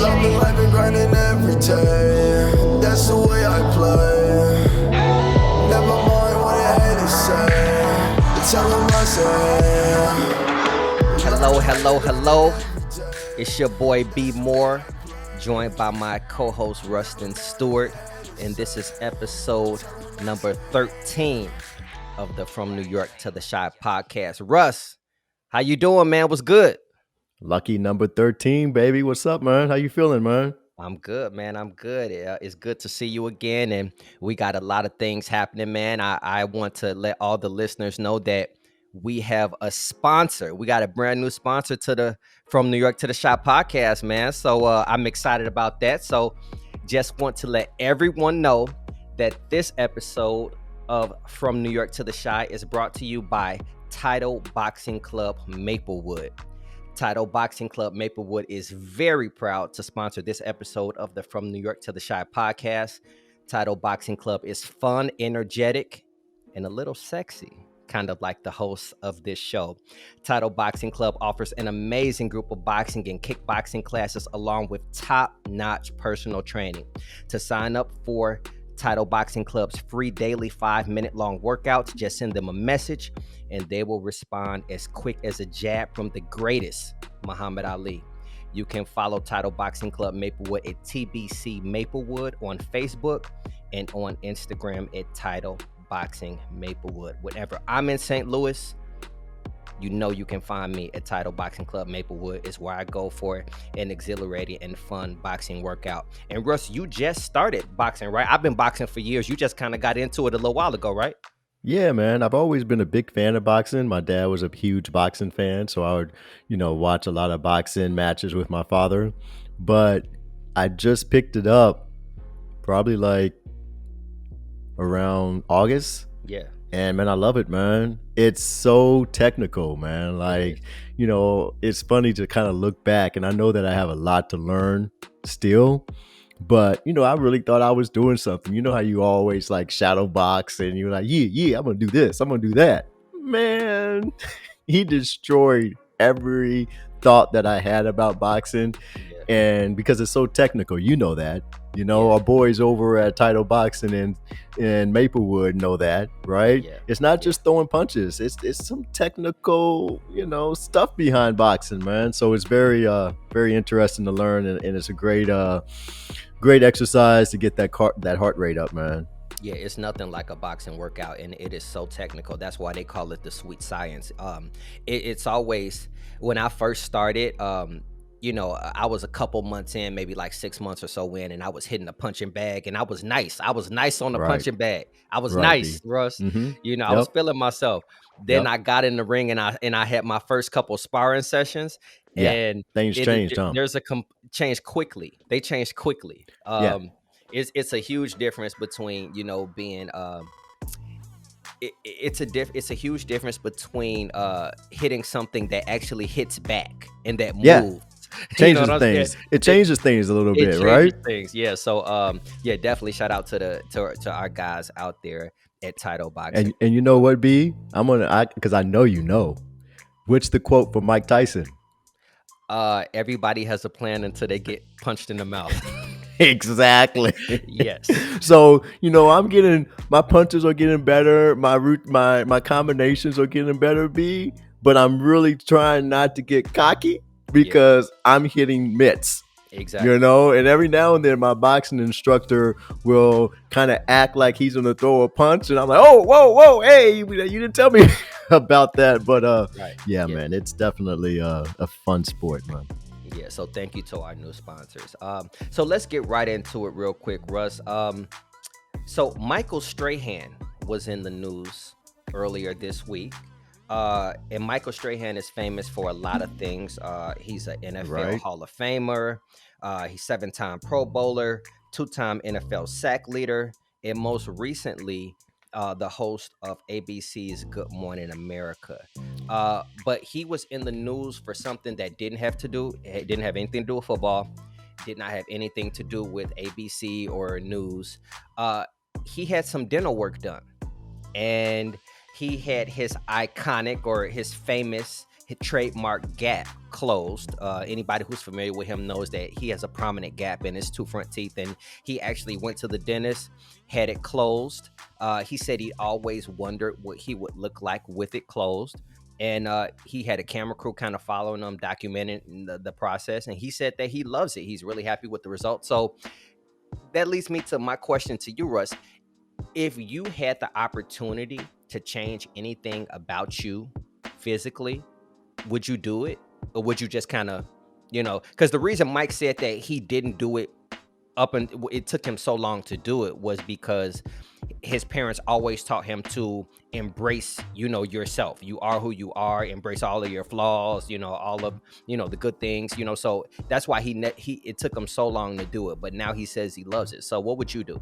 Loving life and grinding every day. That's the way I play. Never mind what I had to say. Tell them I say. Hello. It's your boy B Moore, joined by my co-host Rustin Stewart, and this is episode number 13 of the From New York to the Chi podcast. Russ, how you doing, man? What's good? Lucky number 13, baby. What's up, man? How you feeling, man? I'm good, man. I'm good. It's good to see you again, and we got a lot of things happening, man. I want to let all the listeners know that we have a sponsor. We got a brand new sponsor to the From New York to the Chi podcast, man. So I'm excited about that. So just want to let everyone know that this episode of From New York to the Chi is brought to you by Title Boxing Club Maplewood. Title Boxing Club Maplewood is very proud to sponsor this episode of the From New York to the Chi podcast. Title Boxing Club is fun, energetic, and a little sexy, kind of like the hosts of this show. Title Boxing Club offers an amazing group of boxing and kickboxing classes along with top-notch personal training. To sign up for Title Boxing Club's free daily 5-minute long workouts, just send them a message and they will respond as quick as a jab from the greatest, Muhammad Ali. You can follow Title Boxing Club Maplewood at TBC Maplewood on Facebook and on Instagram at Title Boxing Maplewood. Whenever I'm in St. Louis, you know you can find me at Title Boxing Club Maplewood. Is where I go for an exhilarating and fun boxing workout. And Russ, you just started boxing, right? I've been boxing for years. You just kind of got into it a little while ago, right? Yeah, man. I've always been a big fan of boxing. My dad was a huge boxing fan, so I would, watch a lot of boxing matches with my father. But I just picked it up probably like around August. Yeah. And man, I love it, man. It's so technical, man. Like, it's funny to kind of look back, and I know that I have a lot to learn still. But, I really thought I was doing something. You know how you always like shadow box and you're like, yeah, I'm going to do this. I'm going to do that. Man, he destroyed every thought that I had about boxing. Yeah. And because it's so technical, that. Our boys over at Title Boxing in Maplewood know that, right? Yeah. It's not just throwing punches. It's some technical, stuff behind boxing, man. So it's very interesting to learn, and it's a great exercise to get that heart rate up, man. Yeah, it's nothing like a boxing workout, and it is so technical. That's why they call it the sweet science. It's always, when I first started, I was a couple months in, maybe like 6 months or so in, and I was hitting a punching bag, and I was nice. I was nice on the punching bag. I was nice, Russ. Mm-hmm. I was feeling myself. Then I got in the ring, and I had my first couple sparring sessions. Yeah, and things changed, huh? There's a change quickly. They changed quickly. It's a huge difference between being it's a huge difference between hitting something that actually hits back and that moves. Changes things. It changes things a little bit, right? Things, yeah. So definitely shout out to our guys out there at Title Boxing. And you know what, B? Because I know you know. What's the quote from Mike Tyson? Everybody has a plan until they get punched in the mouth. Exactly. Yes. So, I'm getting, my punches are getting better. My combinations are getting better, B. But I'm really trying not to get cocky because I'm hitting mitts. Exactly. And every now and then my boxing instructor will kind of act like he's going to throw a punch. And I'm like, oh, whoa, hey, you didn't tell me about that. But man, it's definitely a fun sport, man. Yeah, so thank you to our new sponsors. So let's get right into it real quick, Russ. So Michael Strahan was in the news earlier this week. And Michael Strahan is famous for a lot of things. He's an NFL Hall of Famer. He's 7-time Pro Bowler, 2-time NFL sack leader, and most recently, the host of ABC's Good Morning America. But he was in the news for something that didn't have anything to do with football, did not have anything to do with ABC or news. He had some dental work done, and he had his iconic or his famous trademark gap closed. Anybody who's familiar with him knows that he has a prominent gap in his two front teeth, and he actually went to the dentist, had it closed. He said he always wondered what he would look like with it closed. And he had a camera crew kind of following him, documenting the process. And he said that he loves it. He's really happy with the results. So that leads me to my question to you, Russ. If you had the opportunity to change anything about you physically, would you do it? Or would you just kind of, because the reason Mike said that he didn't do it it took him so long to do it was because his parents always taught him to embrace, yourself. You are who you are, embrace all of your flaws, all of, the good things, so that's why it took him so long to do it. But now he says he loves it. So what would you do?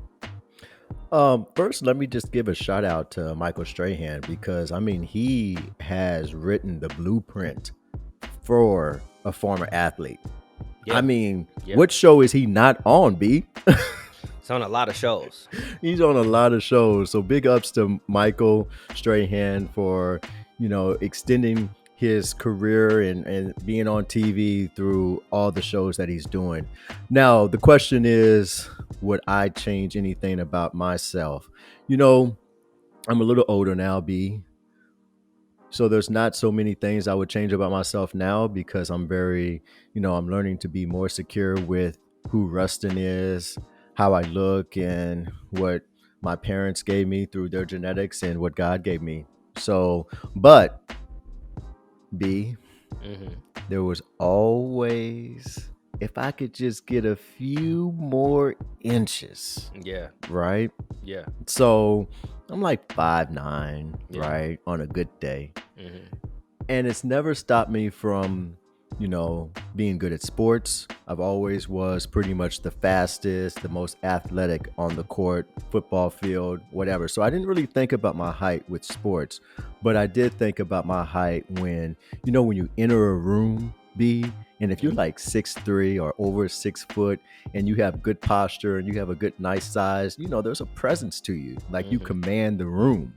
First, let me just give a shout out to Michael Strahan because he has written the blueprint for a former athlete. Yeah. What show is he not on, B? He's on a lot of shows. He's on a lot of shows. So big ups to Michael Strahan for, extending his career and being on TV through all the shows that he's doing. Now, the question is, would I change anything about myself? I'm a little older now, B. So there's not so many things I would change about myself now because I'm very, I'm learning to be more secure with who Rustin is, how I look, and what my parents gave me through their genetics and what God gave me. So, but B, there was always, if I could just get a few more inches. Yeah. Right? Yeah. So I'm like 5'9", right? On a good day. And it's never stopped me from, being good at sports. I've always was pretty much the fastest, the most athletic on the court, football field, whatever. So I didn't really think about my height with sports, but I did think about my height when you enter a room, B, and if you're like 6'3" or over 6 foot and you have good posture and you have a good, nice size, there's a presence to you, like you command the room.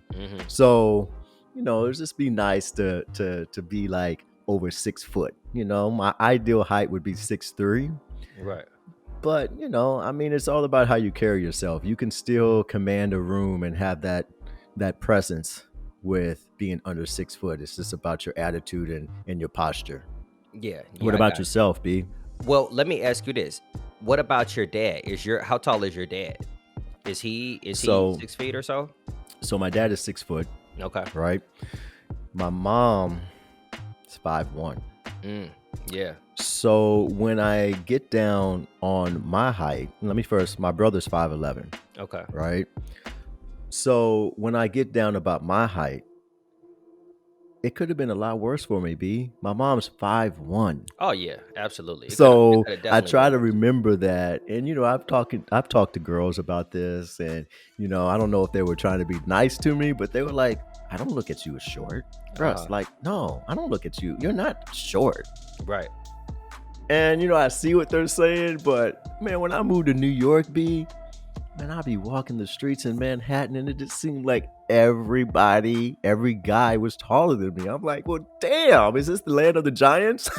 So, it'd just be nice to be like over 6 foot. My ideal height would be 6'3". Right. But, it's all about how you carry yourself. You can still command a room and have that presence with being under 6 foot. It's just about your attitude and your posture. Yeah. What about yourself, B? Well, let me ask you this. What about your dad? How tall is your dad? Is he 6 feet or so? So my dad is 6 foot. Okay. Right. My mom is 5'1". Yeah. So when I get down on my height, my brother's 5'11". Okay. Right. So when I get down about my height, it could have been a lot worse for me, B. My mom's 5'1". Oh yeah, absolutely. So I try to remember that, and I've talked to girls about this, and I don't know if they were trying to be nice to me, but they were like, "I don't look at you as short, Russ." Like, no, I don't look at you. You're not short, right? And I see what they're saying, but man, when I moved to New York, B, man, I'd be walking the streets in Manhattan, and it just seemed like every guy was taller than me. I'm like, well, damn, is this the land of the giants?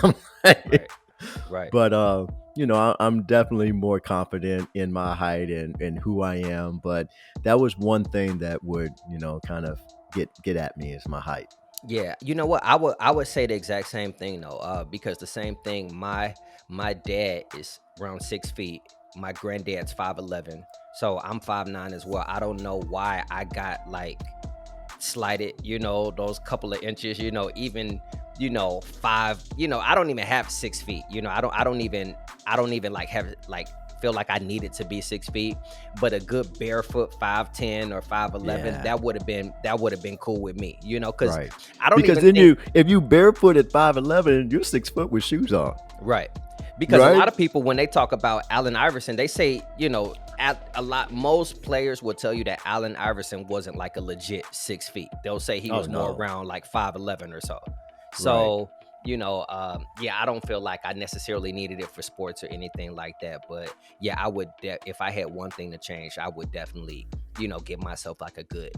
Right. But I'm definitely more confident in my height and who I am. But that was one thing that would, kind of get at me is my height. Yeah, you know what? I would say the exact same thing though, because the same thing. My dad is around 6 feet. My granddad's 5'11", so I'm 5'9" as well. I don't know why I got like slighted, those couple of inches, even 5. I don't even have 6 feet. I don't even like have like feel like I needed to be 6 feet, but a good barefoot 5'10" or 5'11", that would have been cool with me, because right. I don't because even then if you barefoot at 5'11", you're 6 foot with shoes on, right? Because a lot of people, when they talk about Allen Iverson, they say, most players will tell you that Allen Iverson wasn't like a legit 6 feet. They'll say he was more around like 5'11" or so. So, I don't feel like I necessarily needed it for sports or anything like that. But yeah, I would, if I had one thing to change, I would definitely, give myself like a good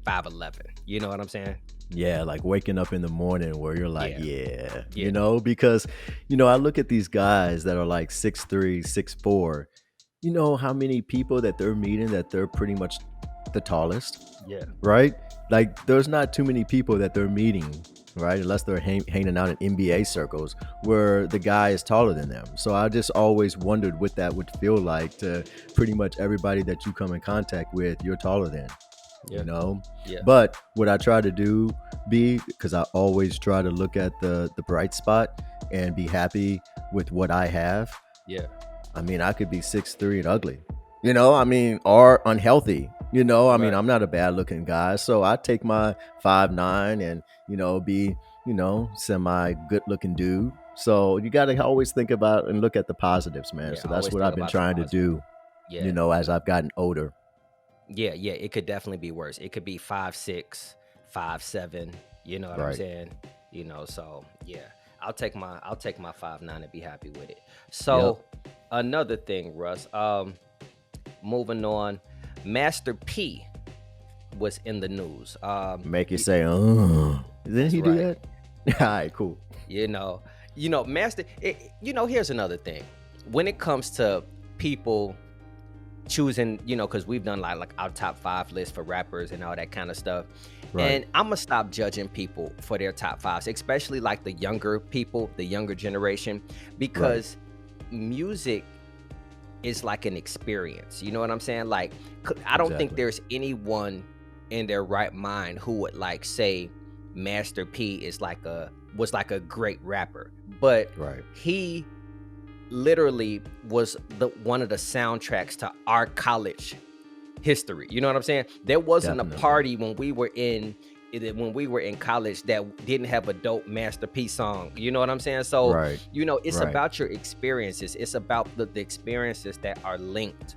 5'11". You know what I'm saying? Yeah, like waking up in the morning where you're like, Yeah, yeah, yeah, because, I look at these guys that are like 6'3", 6'4". You know how many people that they're meeting that they're pretty much the tallest, yeah, right? Like, there's not too many people that they're meeting, right? Unless they're hanging out in NBA circles where the guy is taller than them. So I just always wondered what that would feel like to pretty much everybody that you come in contact with, you're taller than, yeah, yeah, But what I try to do, because I always try to look at the bright spot and be happy with what I have. yeah, I mean, I could be 6'3" and ugly, or unhealthy. right. I'm not a bad looking guy. So I take my 5'9" and, be, semi good looking dude. So you got to always think about and look at the positives, man. Yeah, So I that's always what think I've been about the trying to positive. do, Yeah, as I've gotten older. yeah, yeah. It could definitely be worse. It could be 5'6", 5'7". You know what I'm Right. saying? So yeah, I'll take my 5'9" and be happy with it. Yep. So another thing, Russ. Moving on, Master P was in the news. Make you say, oh. Didn't That's he do right. that? All right, cool. You know, Master. Here's another thing. When it comes to people choosing, because we've done like our top 5 list for rappers and all that kind of stuff. Right. And I'm gonna stop judging people for their top 5s, especially like the younger people, the younger generation, because music is like an experience. You know what I'm saying? Like, I don't think Exactly. there's anyone in their right mind who would like say Master P was like a great rapper, but Right. he literally was one of the soundtracks to our college history. You know what I'm saying? There wasn't Definitely. a party when we were in college that didn't have a dope Master P song. You know what I'm saying? So, Right. It's Right. about your experiences. It's about the experiences that are linked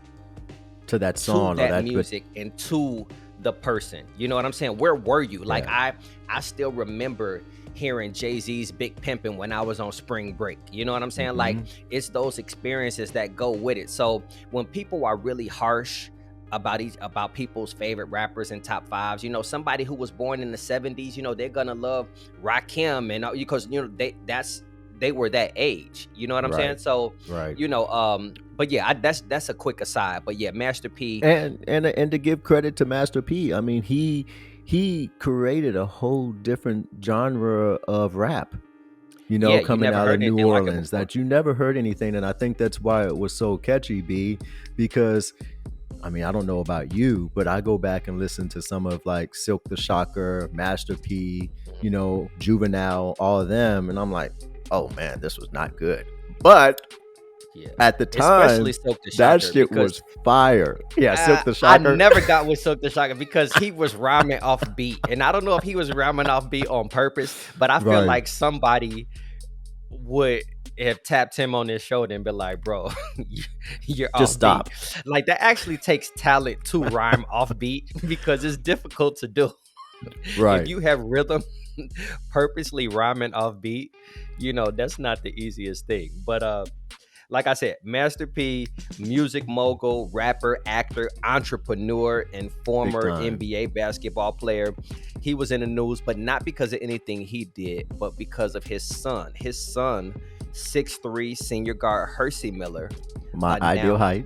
To that to song or that that music and to the person. You know what I'm saying? Where were you? Like, I still remember hearing Jay-Z's Big Pimpin' when I was on spring break. You know what I'm saying? Like, it's those experiences that go with it. So when people are really harsh about people's favorite rappers and top 5s, somebody who was born in the 70s, they're gonna love Rakim and because they were that age. You know what I'm saying? So Right. but yeah, that's a quick aside. But yeah, Master P. And to give credit to Master P, I mean, he created a whole different genre of rap, Yeah, you coming never out of heard New anything like it Orleans before. that you never heard anything. And I think that's why it was so catchy, because I mean, I don't know about you, but I go back and listen to some of like Silk the Shocker, Master P, Juvenile, all of them, and I'm like, oh man, this was not good. But Yeah, at the time, especially Silk the that Shocker, shit because was fire. Yeah, Silk the I Shocker. never got with Silk the Shocker because he was rhyming off beat, and I don't know if he was rhyming off beat on purpose, but I feel Right. like somebody would have tapped him on his shoulder and be like, "Bro, you're Just off stop. beat." Like, that actually takes talent to rhyme off beat because it's difficult to do. Right. If you have rhythm purposely rhyming off beat, that's not the easiest thing. But like I said, Master P, music mogul, rapper, actor, entrepreneur, and former time. NBA basketball player. He was in the news, but not because of anything he did, but because of his son. His son, 6'3" senior guard Hersey Miller. My ideal height.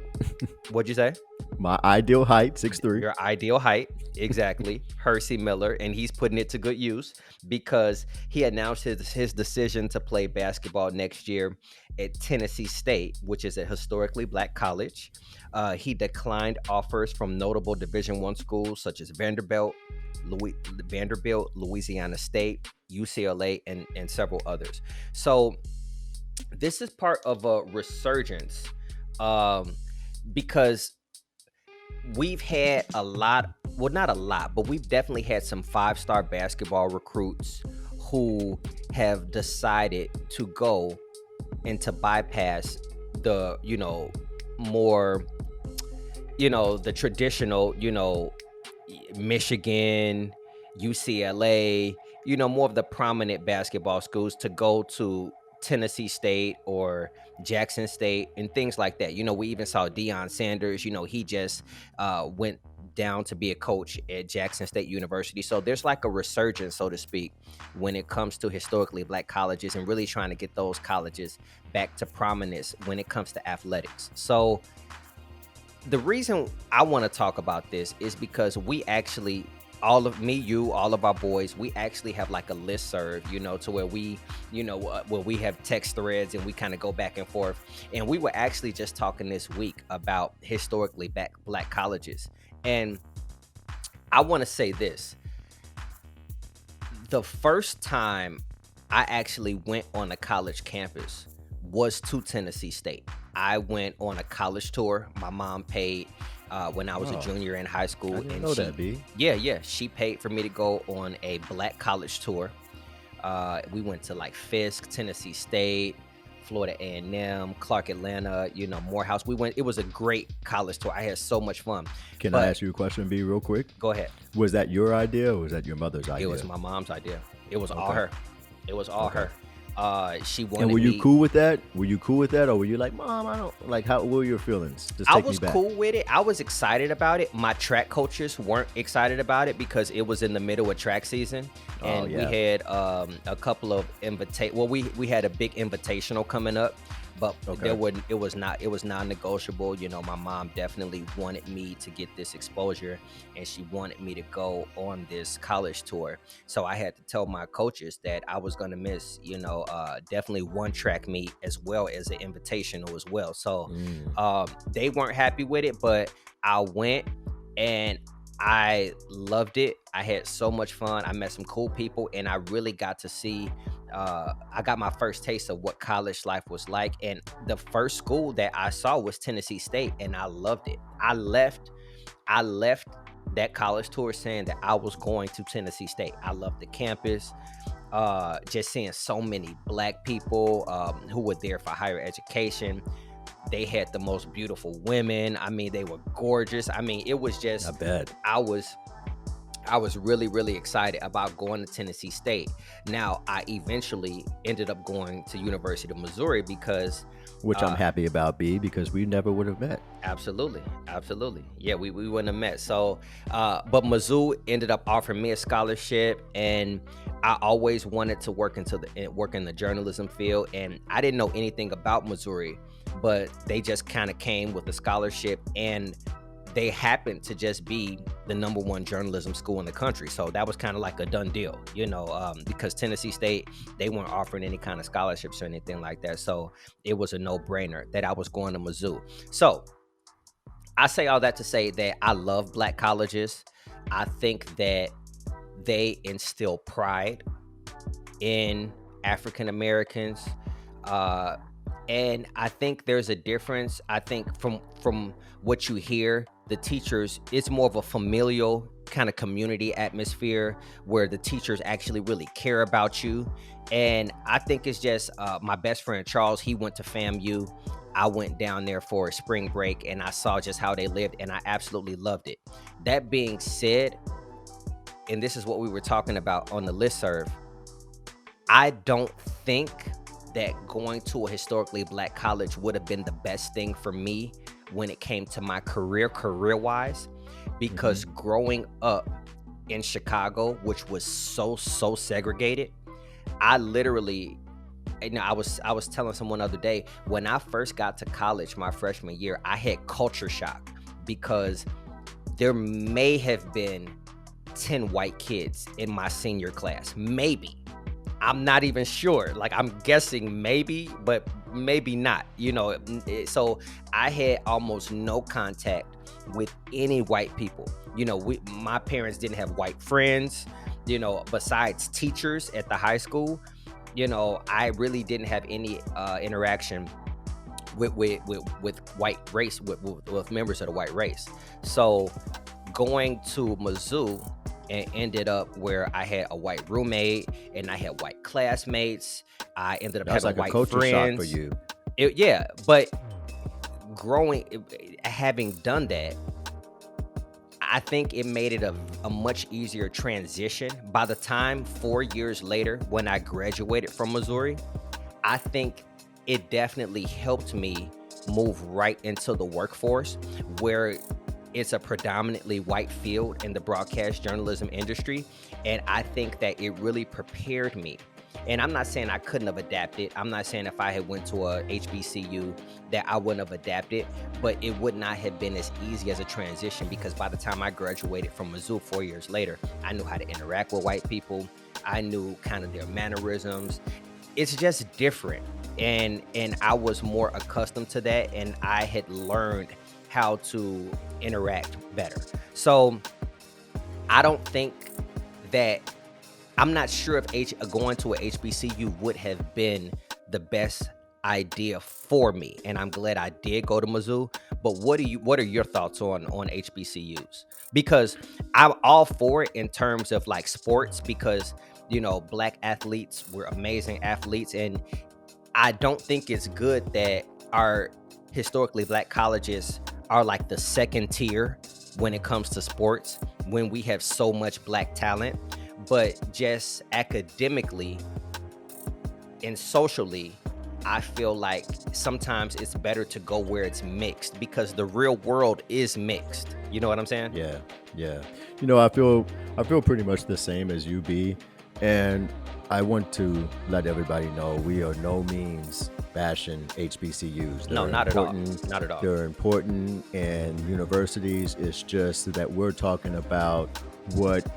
What'd you say? My ideal height, 6'3". Your ideal height, exactly. Hersey Miller, and he's putting it to good use because he announced his decision to play basketball next year at Tennessee State, which is a historically black college. He declined offers from notable Division I schools such as Vanderbilt, Louisiana State, UCLA, and several others. So this is part of a resurgence, because we've had a lot, well, not a lot, but we've definitely had some 5-star basketball recruits who have decided to go and to bypass the, more, the traditional, Michigan, UCLA, more of the prominent basketball schools to go to Tennessee State or Jackson State and things like that. We even saw Deion Sanders, he just went down to be a coach at Jackson State University. So there's like a resurgence, so to speak, when it comes to historically Black colleges and really trying to get those colleges back to prominence when it comes to athletics. So the reason I want to talk about this is because we actually, all of me, you, all of our boys, we actually have like a listserv, to where we, where we have text threads and we kind of go back and forth. And we were actually just talking this week about historically Black colleges. And I want to say this. The first time I actually went on a college campus was to Tennessee State. I went on a college tour. My mom paid when I was a junior in high school. I didn't know that, B. Yeah. She paid for me to go on a Black college tour. We went to like Fisk, Tennessee State, Florida A&M, Clark Atlanta, Morehouse. It was a great college tour. I had so much fun. Can I ask you a question, B, real quick? Go ahead. Was that your idea or was that your mother's idea? It was my mom's idea. It was all her. It was all her. She wanted. And were you cool with that? Were you cool with that, or were you like, Mom, I don't like? How were your feelings? Just I take was me back. cool with it. I was excited about it. My track coaches weren't excited about it because it was in the middle of track season, and we had a couple of we had a big invitational coming up. But it was non-negotiable. My mom definitely wanted me to get this exposure, and she wanted me to go on this college tour. So I had to tell my coaches that I was going to miss, definitely one track meet as well as an invitational as well. So they weren't happy with it, but I went and I loved it. I had so much fun. I met some cool people, and I really got to see I got my first taste of what college life was like. And the first school that I saw was Tennessee State, and I loved it. I left that college tour saying that I was going to Tennessee State. I loved the campus. Just seeing so many Black people who were there for higher education. They had the most beautiful women. I mean, they were gorgeous. I mean, it was just, I bet. I was really, really excited about going to Tennessee State. Now, I eventually ended up going to University of Missouri because... Which I'm happy about, B, because we never would have met. Absolutely. Yeah, we wouldn't have met. So, but Mizzou ended up offering me a scholarship, and I always wanted to work in the journalism field, and I didn't know anything about Missouri, but they just kind of came with a scholarship, and they happened to just be the #1 journalism school in the country. So that was kind of like a done deal, because Tennessee State, they weren't offering any kind of scholarships or anything like that. So it was a no-brainer that I was going to Mizzou. So I say all that to say that I love Black colleges. I think that they instill pride in African Americans. And I think there's a difference. I think from what you hear, the teachers, it's more of a familial kind of community atmosphere where the teachers actually really care about you. And I think it's just my best friend Charles, he went to FAMU. I went down there for a spring break and I saw just how they lived, and I absolutely loved it. That being said, and this is what we were talking about on the listserv, I don't think that going to a historically Black college would have been the best thing for me when it came to my career-wise, because growing up in Chicago, which was so segregated, I literally, I was telling someone the other day, when I first got to college my freshman year, I had culture shock because there may have been 10 white kids in my senior class, maybe. I'm not even sure. Like, I'm guessing maybe, but maybe not, So I had almost no contact with any white people. My parents didn't have white friends, besides teachers at the high school. I really didn't have any interaction with white race, with members of the white race. So going to Mizzou, and ended up where I had a white roommate and I had white classmates. I ended up having white friends. That was like a culture shock for you. Yeah, but having done that, I think it made it a much easier transition. By the time 4 years later, when I graduated from Missouri, I think it definitely helped me move right into the workforce, where it's a predominantly white field in the broadcast journalism industry. And I think that it really prepared me. And I'm not saying I couldn't have adapted. I'm not saying if I had went to a HBCU that I wouldn't have adapted, but it would not have been as easy as a transition, because by the time I graduated from Mizzou 4 years later, I knew how to interact with white people. I knew kind of their mannerisms. It's just different. And I was more accustomed to that, and I had learned how to interact better. So I don't think that, I'm not sure if going to a HBCU would have been the best idea for me, and I'm glad I did go to Mizzou. But what are your thoughts on HBCUs? Because I'm all for it in terms of like sports, because black athletes were amazing athletes, and I don't think it's good that our historically black colleges are like the second tier when it comes to sports, when we have so much black talent. But just academically and socially, I feel like sometimes it's better to go where it's mixed, because the real world is mixed. You know what I'm saying? Yeah. I feel pretty much the same as you, B. And I want to let everybody know we are no means bashing HBCUs. No, not at all. Not at all. They're important, and universities. It's just that we're talking about what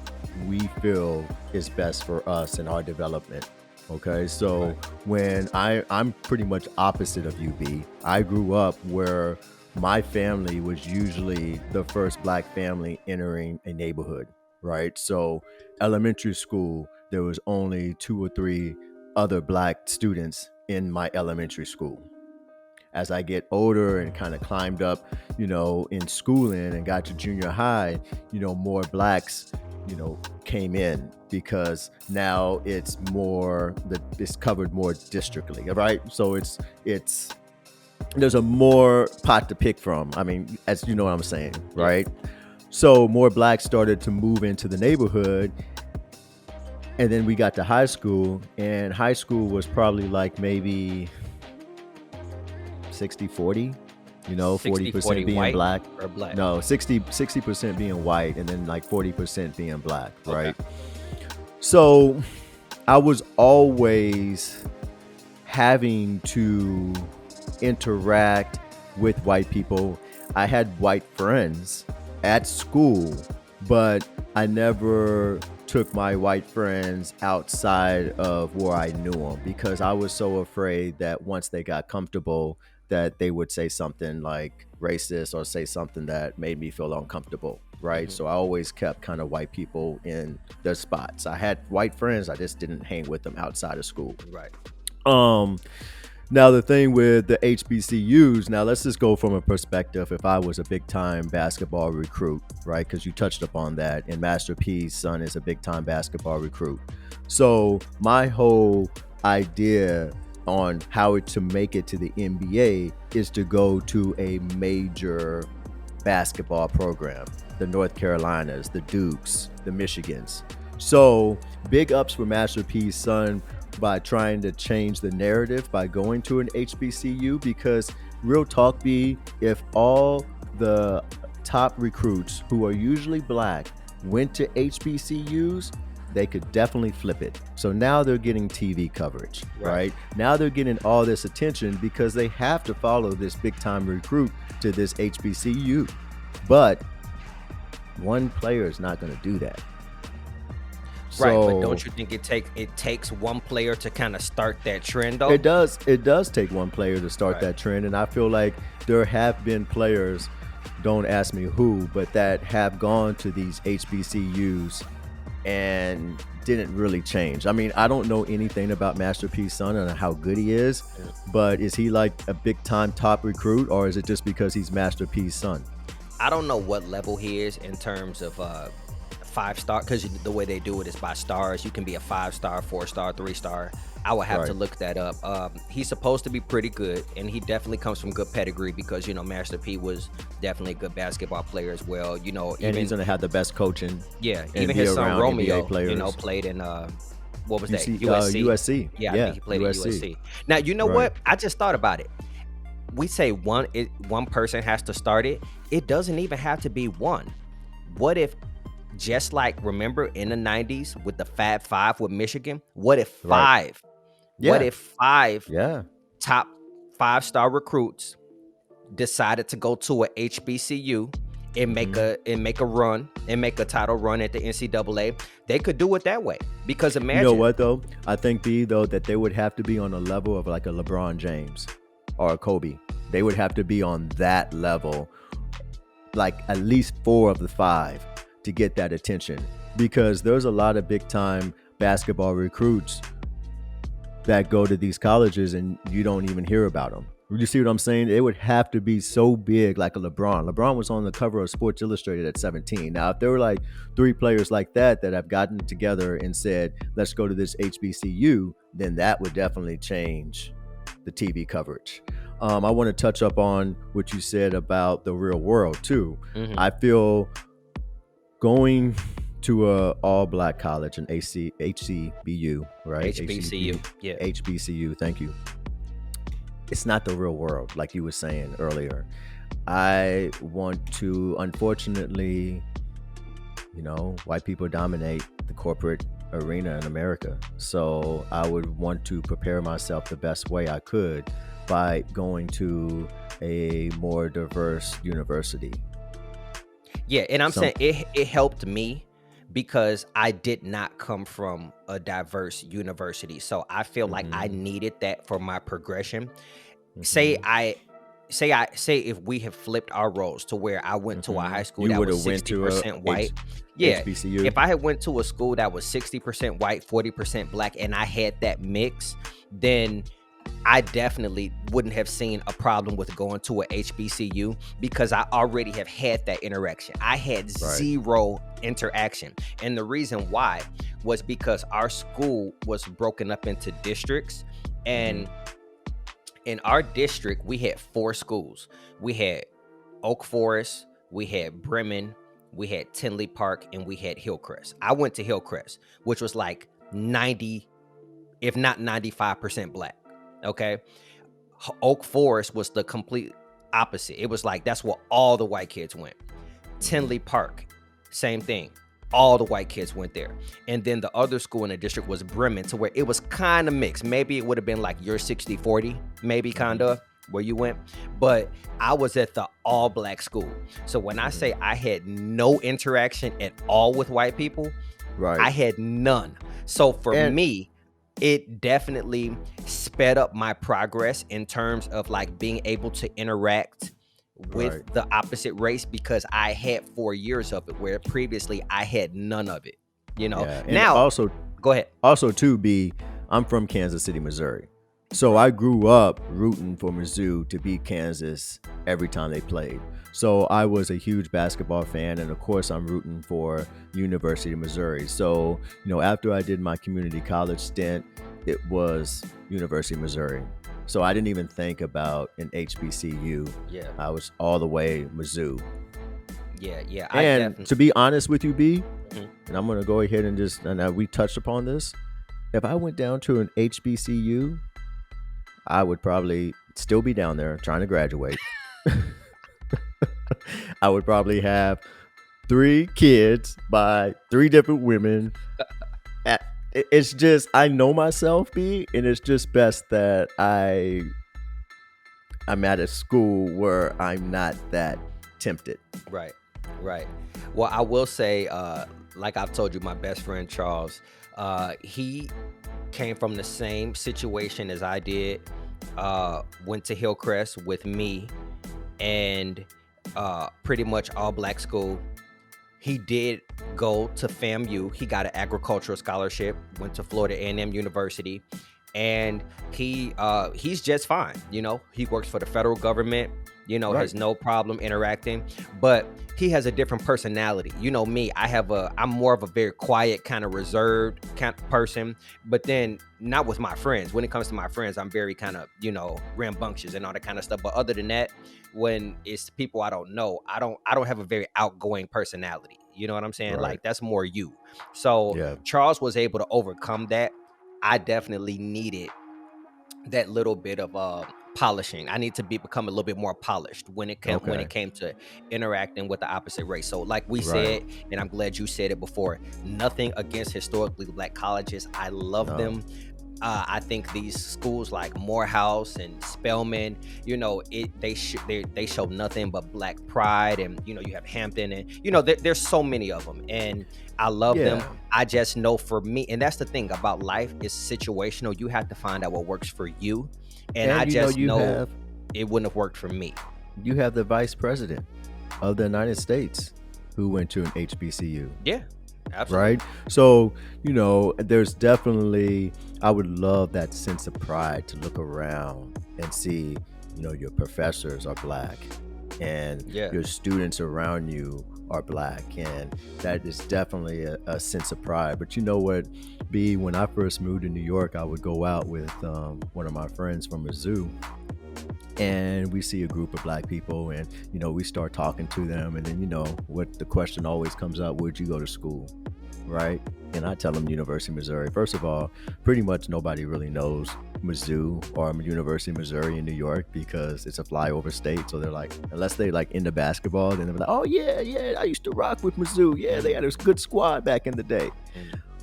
we feel is best for us and our development. Okay, so when I'm pretty much opposite of you, B. I grew up where my family was usually the first black family entering a neighborhood, right? So elementary school, there was only 2 or 3 other black students in my elementary school. As I get older and kind of climbed up, in schooling and got to junior high, more blacks, came in, because now it's covered more districtly, right? So it's there's a more pot to pick from. I mean, as you know what I'm saying, right? So more blacks started to move into the neighborhood. And then we got to high school, and high school was probably like maybe 60-40, 40% being black. Or black? No, 60% being white, and then like 40% being black, right? Okay. So I was always having to interact with white people. I had white friends at school, but I never took my white friends outside of where I knew them, because I was so afraid that once they got comfortable, that they would say something like racist or say something that made me feel uncomfortable, right? Mm-hmm. So I always kept kind of white people in their spots. I had white friends, I just didn't hang with them outside of school. Right. Now the thing with the HBCUs, now let's just go from a perspective if I was a big time basketball recruit, right? Because you touched upon that, and Master P's son is a big time basketball recruit. So my whole idea on how to make it to the NBA is to go to a major basketball program, the North Carolinas, the Dukes, the Michigans. So big ups for Master P's son by trying to change the narrative by going to an HBCU, because real talk be, if all the top recruits who are usually black went to HBCUs, they could definitely flip it. So now they're getting TV coverage, right? Now they're getting all this attention because they have to follow this big time recruit to this HBCU. But one player is not going to do that. Right, but don't you think it takes one player to kind of start that trend, though? It does take one player to start that trend, and I feel like there have been players, don't ask me who, but that have gone to these HBCUs and didn't really change. I mean, I don't know anything about Master P's son and how good he is, but is he like a big time top recruit, or is it just because he's Master P's son? I don't know what level he is in terms of 5-star, because the way they do it is by stars. You can be a 5-star, 4-star, 3-star. I would have to look that up. He's supposed to be pretty good, and he definitely comes from good pedigree, because Master P was definitely a good basketball player as well. And he's gonna have the best coaching. Yeah, even his son Romeo, played in what was that? USC. USC. Yeah, I think he played at USC. Now what? I just thought about it. we say one person has to start it. It doesn't even have to be one. What if, just like, remember in the 90s with the Fab Five with Michigan? What if Right. five? What Yeah. if five Yeah. top 5-star recruits decided to go to a HBCU and make a run and make a title run at the NCAA? They could do it that way, because imagine. You know what though? I think though that they would have to be on a level of like a LeBron James or a Kobe. They would have to be on that level, like at least 4 of the 5 to get that attention, because there's a lot of big time basketball recruits that go to these colleges and you don't even hear about them. You see what I'm saying? It would have to be so big, like a LeBron. LeBron was on the cover of Sports Illustrated at 17. Now, if there were like 3 players like that have gotten together and said, let's go to this HBCU, then that would definitely change the TV coverage. I want to touch up on what you said about the real world too. I feel going to a all-black college, an HCBU, right? HBCU, yeah. HBCU, thank you. It's not the real world, like you were saying earlier. I want to, unfortunately, white people dominate the corporate arena in America. So I would want to prepare myself the best way I could by going to a more diverse university. Yeah, and I'm saying it helped me because I did not come from a diverse university. So I feel like I needed that for my progression. Say if we have flipped our roles to where I went to a high school that was 60% white. HBCU. If I had went to a school that was 60% white, 40% black, and I had that mix, then I definitely wouldn't have seen a problem with going to a HBCU, because I already have had that interaction. I had zero interaction. And the reason why was because our school was broken up into districts, and in our district, we had 4 schools. We had Oak Forest, we had Bremen, we had Tinley Park, and we had Hillcrest. I went to Hillcrest, which was like 90, if not 95% black. Okay. Oak Forest was the complete opposite. It was like, that's where all the white kids went. Tinley Park, same thing. All the white kids went there. And then the other school in the district was Bremen, to where it was kind of mixed. Maybe it would have been like your 60-40, maybe kind of where you went. But I was at the all black school. So when I say I had no interaction at all with white people, I had none. So for me, it definitely sped up my progress in terms of like being able to interact with the opposite race, because I had 4 years of it, where previously I had none of it, And now also, go ahead. Also too, I'm from Kansas City, Missouri. So I grew up rooting for Mizzou to beat Kansas every time they played. So I was a huge basketball fan, and of course I'm rooting for University of Missouri. So, after I did my community college stint, it was University of Missouri. So I didn't even think about an HBCU. Yeah. I was all the way Mizzou. Yeah. And to be honest with you, B, and I'm going to go ahead and we touched upon this. If I went down to an HBCU, I would probably still be down there trying to graduate. I would probably have 3 kids by 3 different women. It's just, I know myself, B, and it's just best that I'm at a school where I'm not that tempted. Right. Well, I will say, like I've told you, my best friend Charles, he came from the same situation as I did. Went to Hillcrest with me, and pretty much all black school. He did go to FAMU. He got an agricultural scholarship, went to Florida A&M University, and he's just fine. He works for the federal government, has no problem interacting, but he has a different personality. Me, I'm more of a very quiet, kind of reserved kind of person, but then not with my friends. When it comes to my friends, I'm very kind of, rambunctious and all that kind of stuff. But other than that, when it's people I don't know, I don't have a very outgoing personality. You know what I'm saying? Right. Like, that's more you. So Charles was able to overcome that. I definitely needed that little bit of polishing. I need to become a little bit more polished when it Okay. came to interacting with the opposite race. So, like we Right. said, and I'm glad you said it before, nothing against historically black colleges. I love No. them. I think these schools like Morehouse and Spelman, they show nothing but black pride, and you have Hampton, and there's so many of them, and I love them. Yeah. I just know for me, and that's the thing about life, is situational. You have to find out what works for you, and I And just you know have it wouldn't have worked for me. the vice president of the United States who went to an HBCU. Yeah, absolutely. Right. So, there's definitely, I would love that sense of pride to look around and see, your professors are black and Yeah. your students around you are black. And that is definitely a sense of pride. But you know what, B, when I first moved to New York, I would go out with one of my friends from a zoo, and we see a group of black people, and we start talking to them, and then what the question always comes up: where'd you go to school? Right? And I tell them University of Missouri. First of all, pretty much nobody really knows Mizzou or University of Missouri in New York, because it's a flyover state. So they're like, unless they like into basketball, then they're like, oh yeah, I used to rock with Mizzou. Yeah, they had a good squad back in the day.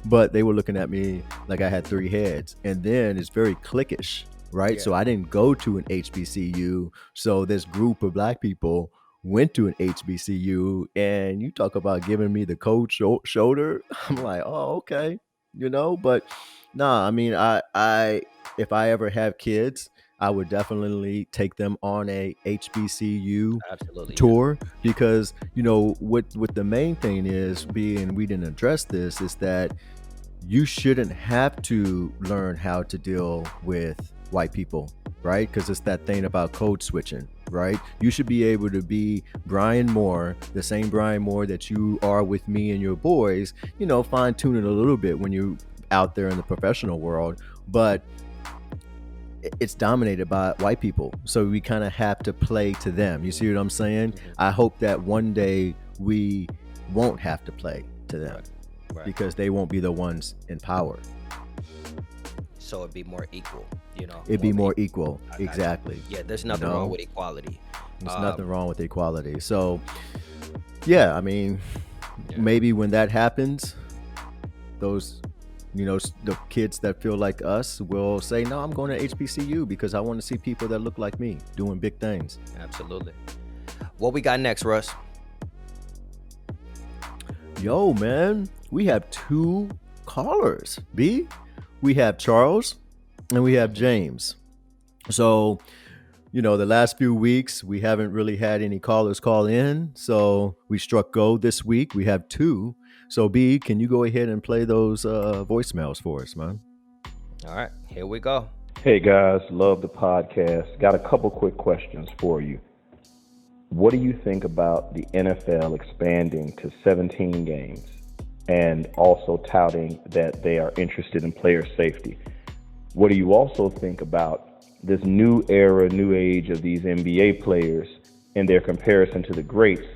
But they were looking at me like I had three heads. And then it's very cliquish, right? Yeah. So I didn't go to an HBCU. So this group of black people went to an HBCU, and you talk about giving me the cold shoulder. I'm like, oh, okay, but nah, I mean, I if I ever have kids, I would definitely take them on a HBCU Absolutely. tour, because what the main thing is, being we didn't address this, is that you shouldn't have to learn how to deal with white people, right? Because it's that thing about code switching, right? You should be able to be Brian Moore, the same Brian Moore that you are with me and your boys, fine tune it a little bit when you're out there in the professional world, but it's dominated by white people. So we kind of have to play to them. You see what I'm saying? Mhm. I hope that one day we won't have to play to them. Right. Because they won't be the ones in power. So it'd be more equal, It'd be more equal. I got you. Exactly. Yeah, there's nothing wrong with equality. There's nothing wrong with equality. So, yeah, I mean, maybe when that happens, those, the kids that feel like us will say, no, I'm going to HBCU because I want to see people that look like me doing big things. Absolutely. What we got next, Russ? Yo, man, we have two callers, B. We have Charles and we have James. So, the last few weeks, we haven't really had any callers call in. So we struck gold this week. We have two. So, B, can you go ahead and play those voicemails for us, man? All right, here we go. Hey, guys, love the podcast. Got a couple quick questions for you. What do you think about the NFL expanding to 17 games and also touting that they are interested in player safety? What do you also think about this new era, new age of these NBA players and their comparison to the greats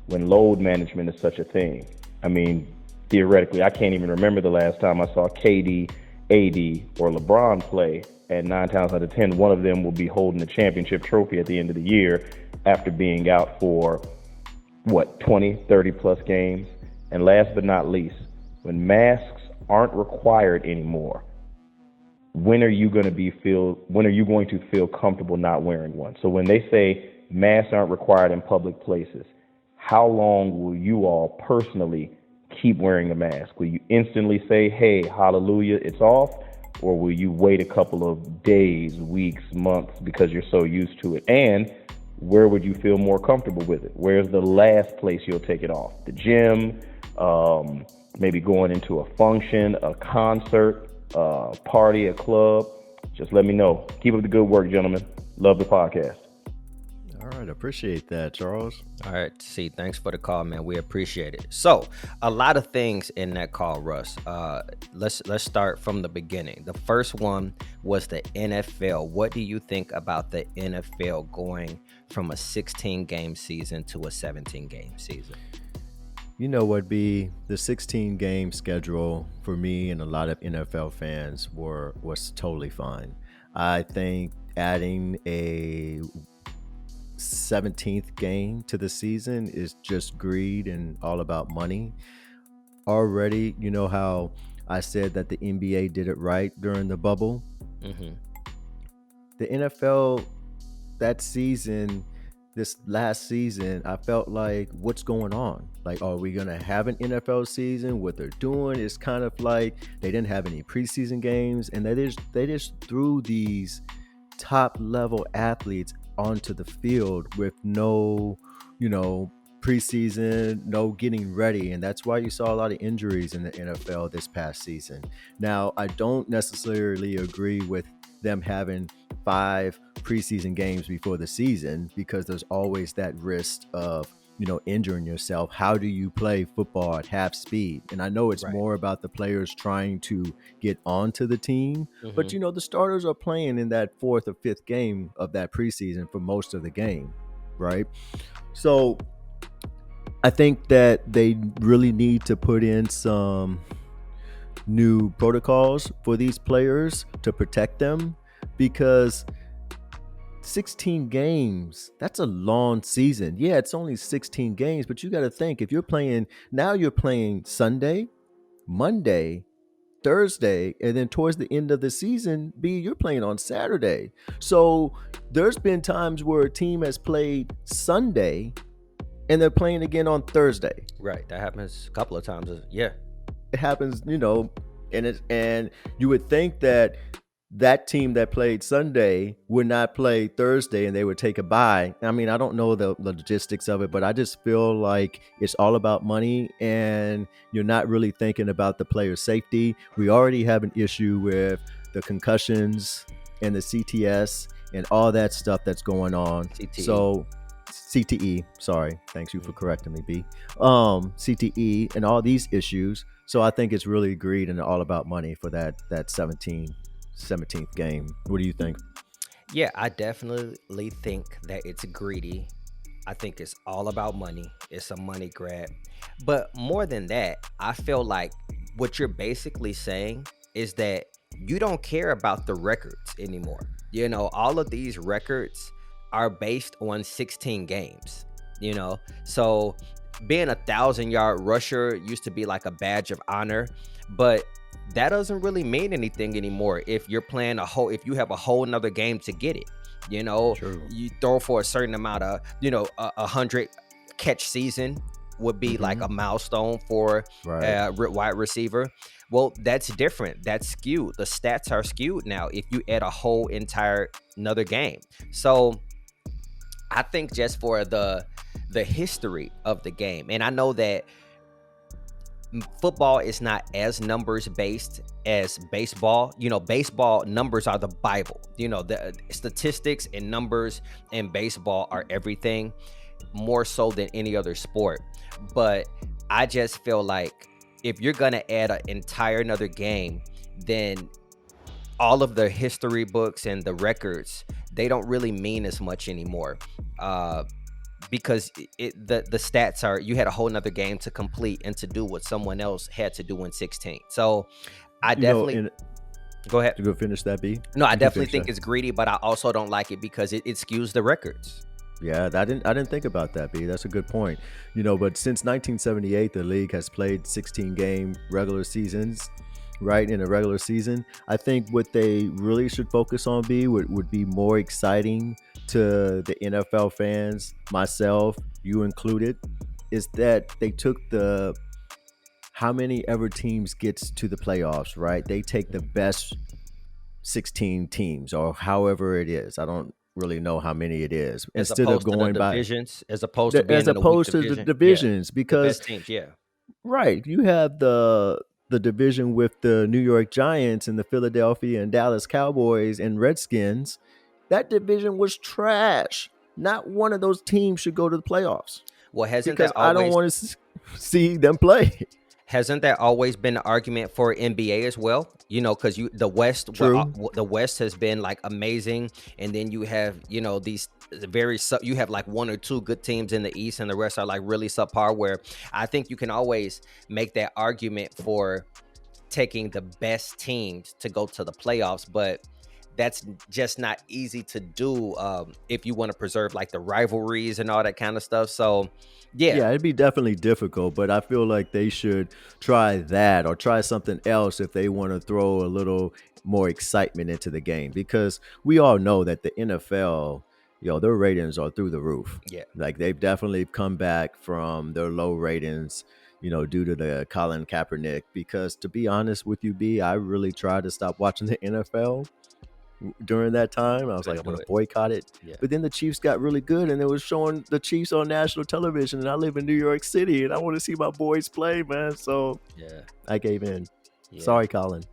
when load management is such a thing? I mean, theoretically, I can't even remember the last time I saw KD, AD, or LeBron play, and 9 times out of 10, one of them will be holding the championship trophy at the end of the year after being out for, 20, 30 plus games. And last but not least, when masks aren't required anymore, when are you going to feel comfortable not wearing one? So when they say masks aren't required in public places, how long will you all personally keep wearing a mask? Will you instantly say, hey, hallelujah, it's off? Or will you wait a couple of days, weeks, months because you're so used to it? And where would you feel more comfortable with it? Where's the last place you'll take it off? The gym, maybe going into a function, a concert, a party, a club? Just let me know. Keep up the good work, gentlemen. Love the podcast. All right, appreciate that, Charles. All right, see, thanks for the call, man. We appreciate it. So, a lot of things in that call, Russ. Let's start from the beginning. The first one was the NFL. What do you think about the NFL going from a 16-game season to a 17-game season? You know what, B? The 16-game schedule for me and a lot of NFL fans was totally fine. I think adding a 17th game to the season is just greed and all about money. Already, you know how I said that the NBA did it right during the bubble? Mm-hmm. The NFL that season, this last season, I felt like, what's going on? Like, are we gonna have an NFL season? What they're doing is kind of like they didn't have any preseason games, and they just threw these top level athletes onto the field with no, preseason, no getting ready. And that's why you saw a lot of injuries in the NFL this past season. Now, I don't necessarily agree with them having 5 preseason games before the season, because there's always that risk of injuring yourself. How do you play football at half speed? And I know it's Right. more about the players trying to get onto the team, but Mm-hmm. the starters are playing in that 4th or 5th game of that preseason for most of the game, right? So I think that they really need to put in some new protocols for these players to protect them, because 16 games, that's a long season. Yeah, it's only 16 games, but you got to think, if you're playing Sunday, Monday, Thursday, and then towards the end of the season, you're playing on Saturday. So there's been times where a team has played Sunday and they're playing again on Thursday. Right. That happens a couple of times. Yeah. It happens, and you would think that team that played Sunday would not play Thursday and they would take a bye. I mean, I don't know the logistics of it, but I just feel like it's all about money and you're not really thinking about the player safety. We already have an issue with the concussions and the CTS and all that stuff that's going on. CTE. So CTE, sorry. Thanks you for correcting me, B. CTE and all these issues. So I think it's really greed and all about money for that 17th game. What do you think? Yeah, I definitely think that it's greedy. I think it's all about money. It's a money grab. But more than that, I feel like what you're basically saying is that you don't care about the records anymore. All of these records are based on 16 games, So being 1,000-yard rusher used to be like a badge of honor, but that doesn't really mean anything anymore if you're playing if you have a whole nother game to get it. True. You throw for a certain amount of, a 100 catch season would be like a milestone for a wide receiver. Well, that's different. That's skewed. The stats are skewed now if you add a whole entire another game. So I think just for the history of the game, and I know that football is not as numbers based as baseball. Baseball numbers are the Bible. The statistics and numbers in baseball are everything, more so than any other sport. But I just feel like if you're gonna add an entire another game, then all of the history books and the records, they don't really mean as much anymore. Because the stats are, you had a whole nother game to complete and to do what someone else had to do in 16. So I definitely go ahead. To go finish that, B. No, I definitely think it's greedy, but I also don't like it because it skews the records. Yeah, I didn't think about that, B. That's a good point. But since 1978, the league has played 16 game regular seasons, right? In a regular season, I think what they really should focus on, B, would be more exciting to the NFL fans, myself, you included, is that they took how many ever teams gets to the playoffs, right? They take the best 16 teams or however it is. I don't really know how many it is. Instead of going by divisions, as opposed to being as opposed to the divisions, because the best teams, yeah. Right, you have the division with the New York Giants and the Philadelphia and Dallas Cowboys and Redskins. That division was trash. Not one of those teams should go to the playoffs. Well, because I don't want to see them play. Hasn't that always been an argument for NBA as well? Because the West, the West has been like amazing, and then you have these you have like one or two good teams in the East, and the rest are like really subpar. Where I think you can always make that argument for taking the best teams to go to the playoffs, but that's just not easy to do if you want to preserve like the rivalries and all that kind of stuff. So yeah, Yeah, it'd be definitely difficult, but I feel like they should try that or try something else if they want to throw a little more excitement into the game because we all know that the NFL, their ratings are through the roof. yeah, Like they've definitely come back from their low ratings, due to the Colin Kaepernick. Because to be honest with you, B, I really tried to stop watching the NFL during that time. I was like, couldn't I'm do going to it. boycott it. Yeah, But then the Chiefs got really good and it was showing the Chiefs on national television. And I live in New York City and I want to see my boys play, man. So yeah, I gave in. yeah. Sorry, Colin.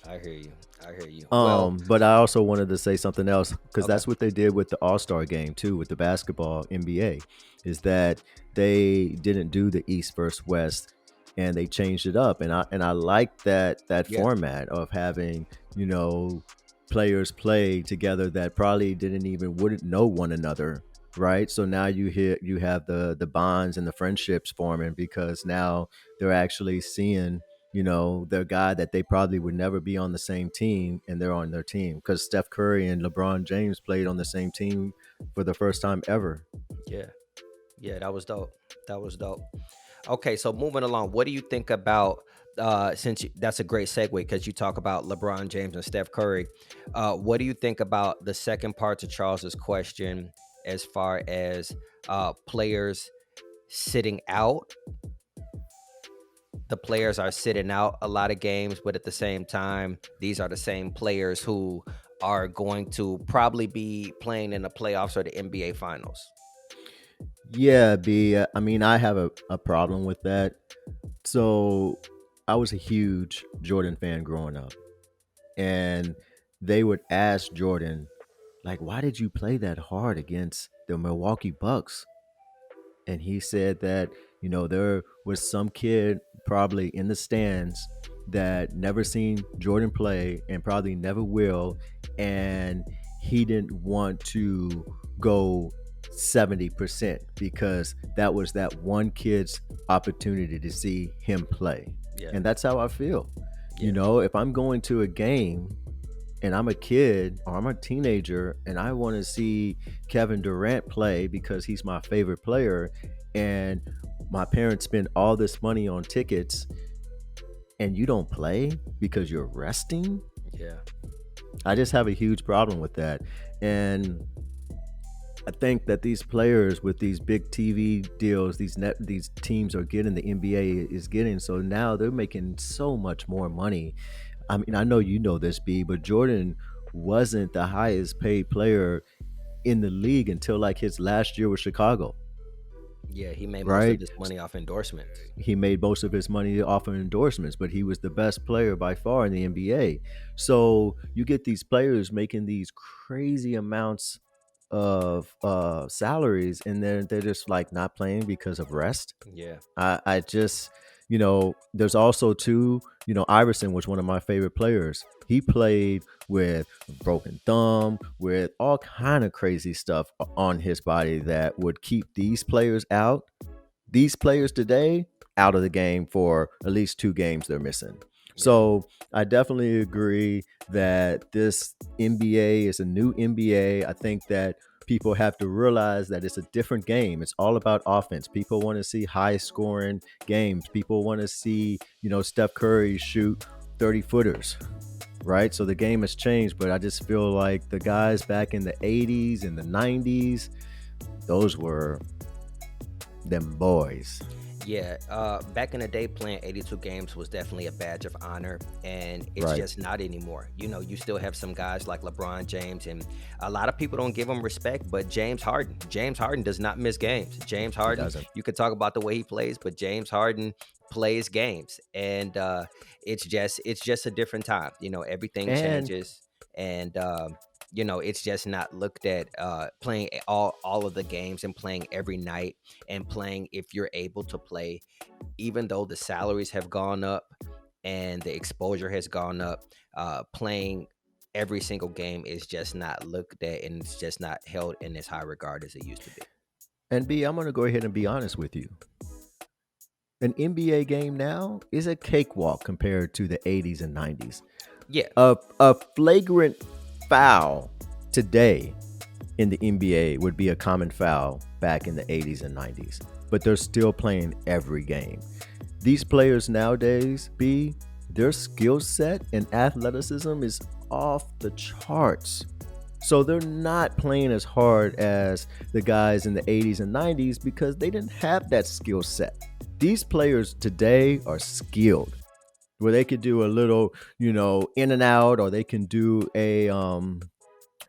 I hear you. I hear you. Well, But I also wanted to say something else because okay. that's what they did with the All-Star game too, with the basketball NBA, is that they didn't do the East versus West and they changed it up. And I like that Yeah, format of having, you know, players play together that probably wouldn't know one another. Right. So now you have the bonds and the friendships forming because now they're actually seeing their guy that they probably would never be on the same team and they're on their team because Steph Curry and LeBron James played on the same team for the first time ever. yeah, yeah. That was dope. That was dope. Okay, so moving along, what do you think about that's a great segue because you talk about LeBron James and Steph Curry. What do you think about the second part to Charles's question as far as players sitting out? The players are sitting out a lot of games, but at the same time, these are the same players who are going to probably be playing in the playoffs or the NBA finals. Yeah, I mean, I have a problem with that. So I was a huge Jordan fan growing up, and they would ask Jordan, like, why did you play that hard against the Milwaukee Bucks? And he said that there was some kid probably in the stands that never seen Jordan play and probably never will, and he didn't want to go 70% because that was that one kid's opportunity to see him play. Yeah, And that's how I feel. yeah, If I'm going to a game and I'm a kid or I'm a teenager and I want to see Kevin Durant play because he's my favorite player, and my parents spend all this money on tickets and you don't play because you're resting, yeah, I just have a huge problem with that. And I think that these players with these big TV deals, these teams are getting, the NBA is getting, so now they're making so much more money. I mean, I know you know this, B, but Jordan wasn't the highest paid player in the league until like his last year with Chicago, yeah. He made most of right? his money off endorsements. He made most of his money off of endorsements, but he was the best player by far in the NBA. So you get these players making these crazy amounts of salaries, and they're just like not playing because of rest. Yeah, I just, there's also too, Iverson was one of my favorite players. He played with a broken thumb, with all kind of crazy stuff on his body that would keep these players out. These players today out of the game for at least 2 games they're missing. yeah, So I definitely agree that this NBA is a new NBA. I think that people have to realize that it's a different game. It's all about offense. People want to see high scoring games. People want to see, Steph Curry shoot 30 footers. Right. So the game has changed, but I just feel like the guys back in the 80s and the 90s, those were them boys. yeah. Back in the day, playing 82 games was definitely a badge of honor, and it's Right. just not anymore. You still have some guys like LeBron James, and a lot of people don't give him respect, but James Harden does not miss games. James He Harden, doesn't. you could talk about the way he plays, but James Harden plays games, and it's just a different time. Everything And changes, and it's just not looked at playing all of the games and playing every night and playing if you're able to play, even though the salaries have gone up and the exposure has gone up. Playing every single game is just not looked at, and it's just not held in as high regard as it used to be. and B, I'm gonna go ahead and be honest with you. An NBA game now is a cakewalk compared to the 80s and 90s. Yeah, A flagrant foul today in the NBA would be a common foul back in the 80s and 90s, but they're still playing every game. These players nowadays, their skill set and athleticism is off the charts. So they're not playing as hard as the guys in the 80s and 90s because they didn't have that skill set. These players today are skilled, where they could do a little, in and out, or they can do a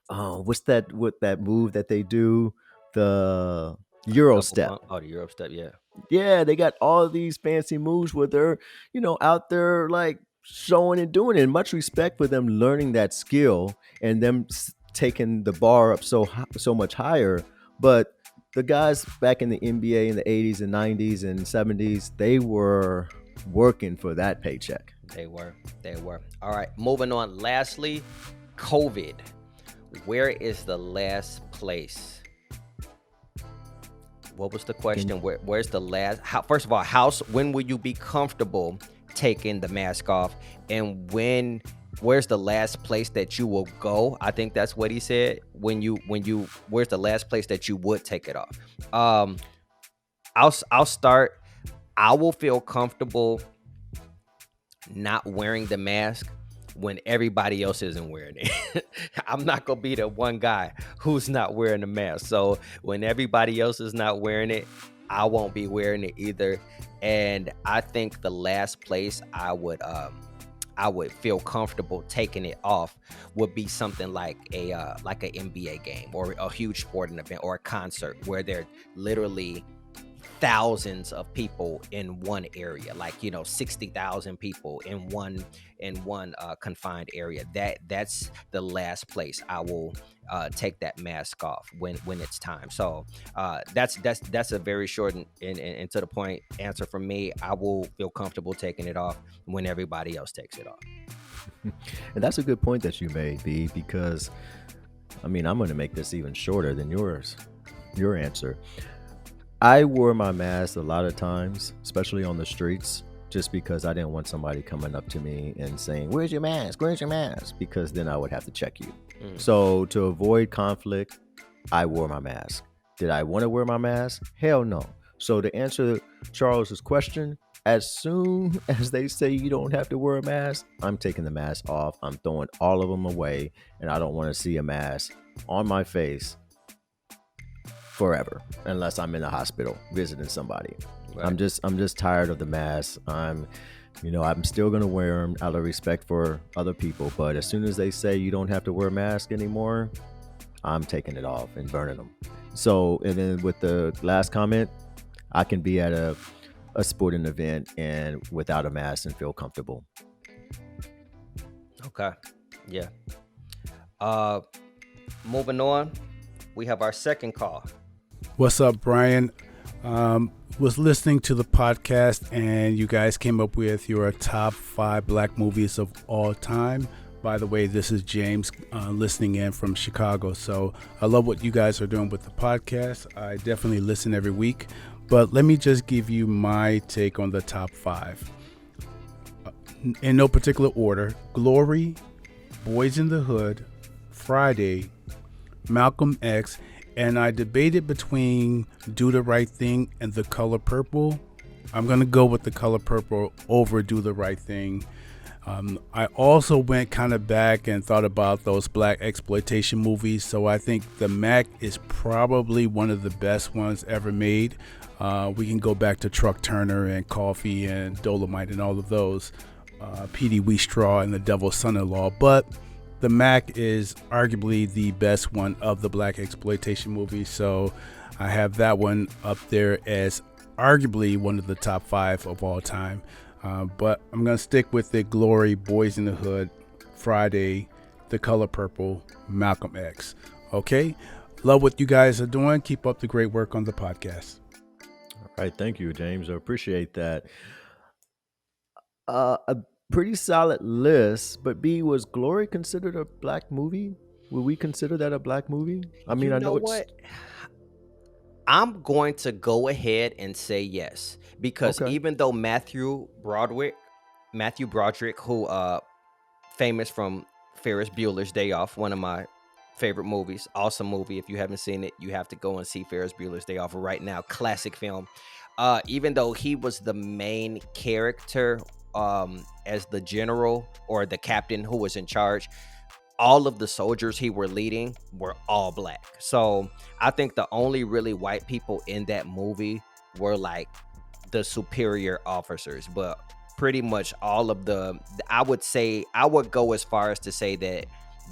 what's that move that they do? The Euro step. The Euro step, yeah. Yeah, they got all these fancy moves where they're, out there like showing and doing it. Much respect for them learning that skill and them taking the bar up so much higher. But the guys back in the NBA in the 80s and 90s and 70s, they were working for that paycheck. They were. All right, moving on. Lastly, COVID. Where is the last place? What was the question? Where's the last? First of all, when will you be comfortable taking the mask off? And where's the last place that you will go? I think that's what he said. Where's the last place that you would take it off? I'll start. I will feel comfortable not wearing the mask when everybody else isn't wearing it. I'm not gonna be the one guy who's not wearing a mask. So when everybody else is not wearing it, I won't be wearing it either. And I think the last place I would feel comfortable taking it off would be something like an NBA game or a huge sporting event or a concert where there are literally thousands of people in one area, 60,000 people in one confined area. That's the last place I will take that mask off when it's time. So that's a very short and to the point answer from me. I will feel comfortable taking it off when everybody else takes it off. And that's a good point that you made, B, because I'm going to make this even shorter than your answer. I wore my mask a lot of times, especially on the streets, just because I didn't want somebody coming up to me and saying, "Where's your mask? Where's your mask?" Because then I would have to check you. So to avoid conflict, I wore my mask. Did I want to wear my mask? Hell no. So to answer Charles's question, as soon as they say you don't have to wear a mask, I'm taking the mask off. I'm throwing all of them away, and I don't want to see a mask on my face forever, unless I'm in a hospital visiting somebody. Right. I'm just tired of the mask. I'm still gonna wear them out of respect for other people, but as soon as they say you don't have to wear a mask anymore, I'm taking it off and burning them. So, and then with the last comment, I can be at a sporting event and without a mask and feel comfortable. Okay, yeah. Moving on, we have our second call. What's up, Brian? Was listening to the podcast and you guys came up with your top 5 black movies of all time. By the way, this is James listening in from Chicago. So I love what you guys are doing with the podcast. I definitely listen every week. But let me just give you my take on the top 5. In no particular order: Glory, Boys in the Hood, Friday, Malcolm X, and I debated between Do the Right Thing and The Color Purple. I'm going to go with The Color Purple over Do the Right Thing. I also went kind of back and thought about those black exploitation movies. So I think The Mac is probably one of the best ones ever made. We can go back to Truck Turner and Coffee and Dolomite and all of those. P.D. Wheatstraw and The Devil's Son-in-Law. But The Mac is arguably the best one of the black exploitation movies. So I have that one up there as arguably one of the top 5 of all time. But I'm going to stick with it: Glory, Boys in the Hood, Friday, The Color Purple, Malcolm X. Okay? Love what you guys are doing. Keep up the great work on the podcast. All right. Thank you, James. I appreciate that. A pretty solid list, but B, was Glory considered a black movie? Would we consider that a black movie? I mean, I know it's... I'm going to go ahead and say yes, because even though Matthew Broderick, who famous from Ferris Bueller's Day Off, one of my favorite movies. Awesome movie. If you haven't seen it, you have to go and see Ferris Bueller's Day Off right now. Classic film. Even though he was the main character, as the general or the captain who was in charge, all of the soldiers he were leading were all black. So I think the only really white people in that movie were like the superior officers, but pretty much all of I would go as far as to say that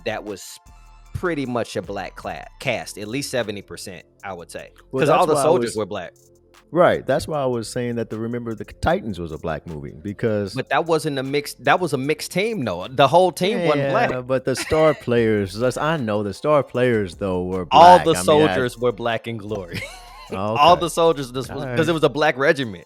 that was pretty much a black cast, at least 70%, I would say, Well, because that's all the why I soldiers was were black. right. That's why I was saying that the Remember the Titans was a black movie because But that wasn't a mixed. That was a mixed team, though. The whole team wasn't black. but the star players, I know the star players though were All black. the I mean, soldiers were black in Glory. oh, All okay. the soldiers, because right. it was a black regiment.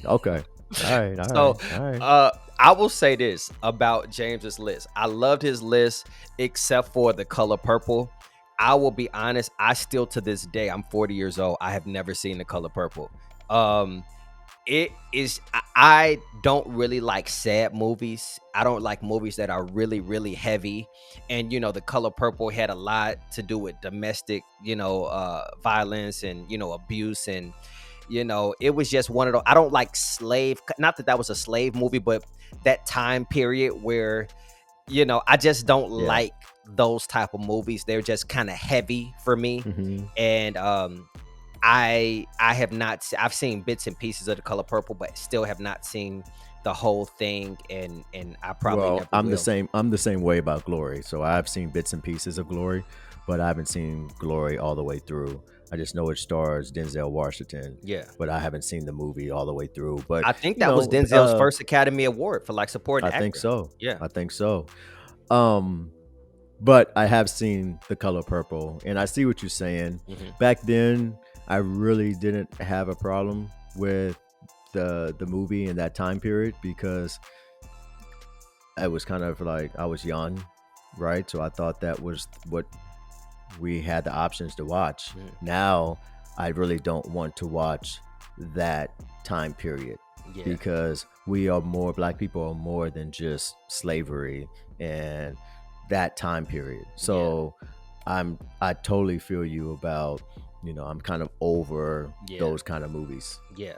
Okay. All right. So, all right. I will say this about James's list. I loved his list, except for The Color Purple. I will be honest. I still, to this day, I'm 40 years old. I have never seen The Color Purple. It is. I don't really like sad movies. I don't like movies that are really, really heavy. And The Color Purple had a lot to do with domestic, violence and abuse, and it was just one of those. I don't like slave. Not that was a slave movie, but that time period where I just don't like those type of movies. They're just kind of heavy for me. Mhm. And I have not. I've seen bits and pieces of The Color Purple, but still have not seen the whole thing. And I probably never I'm will. the same. I'm the same way about Glory. So I've seen bits and pieces of Glory, but I haven't seen Glory all the way through. I just know it stars Denzel Washington. Yeah. But I haven't seen the movie all the way through. But I think that was Denzel's first Academy Award for like supporting actor. I think so. Yeah. I think so. But I have seen The Color Purple, and I see what you're saying. Mhm. Back then, I really didn't have a problem with the movie in that time period because I was kind of like, I was young, right? So I thought that was what we had the options to watch. Now, I really don't want to watch that time period because black people are more than just slavery and that time period. So I totally feel you about, I'm kind of over those kind of movies. Yeah,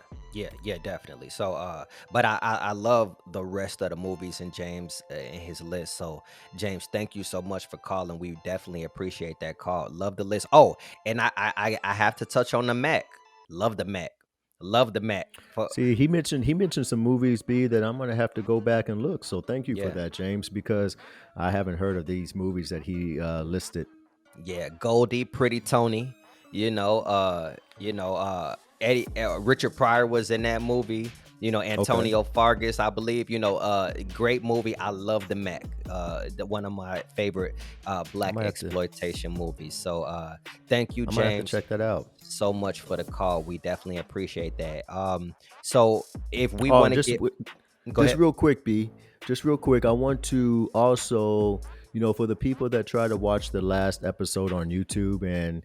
definitely. So, but I love the rest of the movies in James in his list. So, James, thank you so much for calling. We definitely appreciate that call. Love the list. Oh, and I have to touch on the Mac. Love the Mac. Love the Mac. See, he mentioned some movies, B, that I'm gonna have to go back and look. So thank you for that, James, because I haven't heard of these movies that he listed. Yeah, Goldie, Pretty Tony. Eddie Richard Pryor was in that movie. Antonio Fargas, I believe. Great movie. I love the Mac. One of my favorite black exploitation movies. So thank you, James. I'm gonna have to check that out. So much for the call. We definitely appreciate that. So if we want to go ahead. Real quick, B. Just real quick, I want to also, for the people that try to watch the last episode on YouTube and,